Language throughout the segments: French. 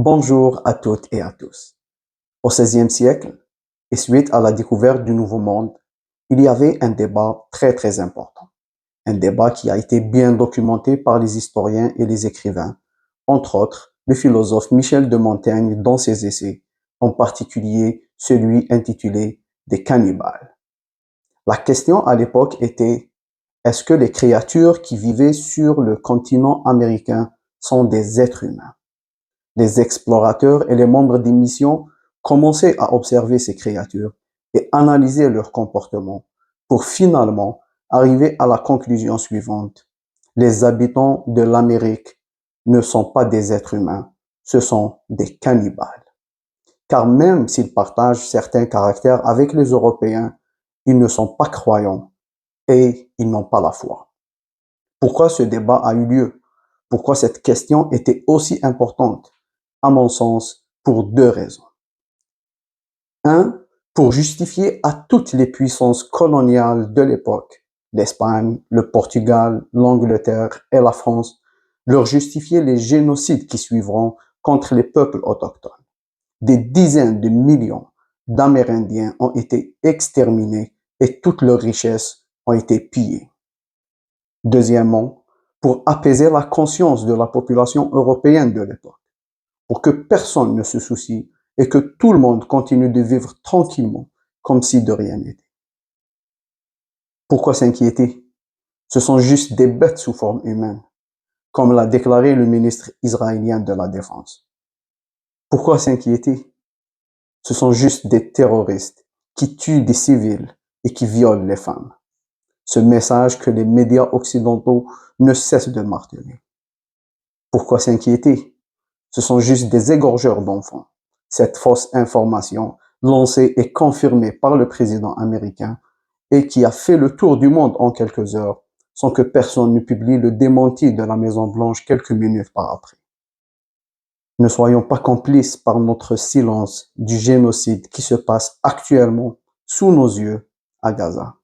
Bonjour à toutes et à tous. Au XVIe siècle, et suite à la découverte du Nouveau Monde, il y avait un débat très important. Un débat qui a été bien documenté par les historiens et les écrivains, entre autres le philosophe Michel de Montaigne dans ses essais, en particulier celui intitulé Des cannibales. La question à l'époque était: est-ce que les créatures qui vivaient sur le continent américain sont des êtres humains? Les explorateurs et les membres des missions commençaient à observer ces créatures et analyser leur comportement pour finalement arriver à la conclusion suivante: les habitants de l'Amérique ne sont pas des êtres humains, ce sont des cannibales. Car même s'ils partagent certains caractères avec les Européens, ils ne sont pas croyants et ils n'ont pas la foi. Pourquoi ce débat a eu lieu? Pourquoi cette question était aussi importante? À mon sens, pour deux raisons. Un, pour justifier à toutes les puissances coloniales de l'époque, l'Espagne, le Portugal, l'Angleterre et la France, leur justifier les génocides qui suivront contre les peuples autochtones. Des dizaines de millions d'Amérindiens ont été exterminés et toutes leurs richesses ont été pillées. Deuxièmement, pour apaiser la conscience de la population européenne de l'époque, pour que personne ne se soucie et que tout le monde continue de vivre tranquillement, comme si de rien n'était. Pourquoi s'inquiéter? Ce sont juste des bêtes sous forme humaine, comme l'a déclaré le ministre israélien de la Défense. Pourquoi s'inquiéter? Ce sont juste des terroristes qui tuent des civils et qui violent les femmes. Ce message que les médias occidentaux ne cessent de marteler. Pourquoi s'inquiéter? Ce sont juste des égorgeurs d'enfants. Cette fausse information, lancée et confirmée par le président américain et qui a fait le tour du monde en quelques heures, sans que personne ne publie le démenti de la Maison-Blanche quelques minutes par après. Ne soyons pas complices par notre silence du génocide qui se passe actuellement sous nos yeux à Gaza.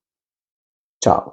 Ciao.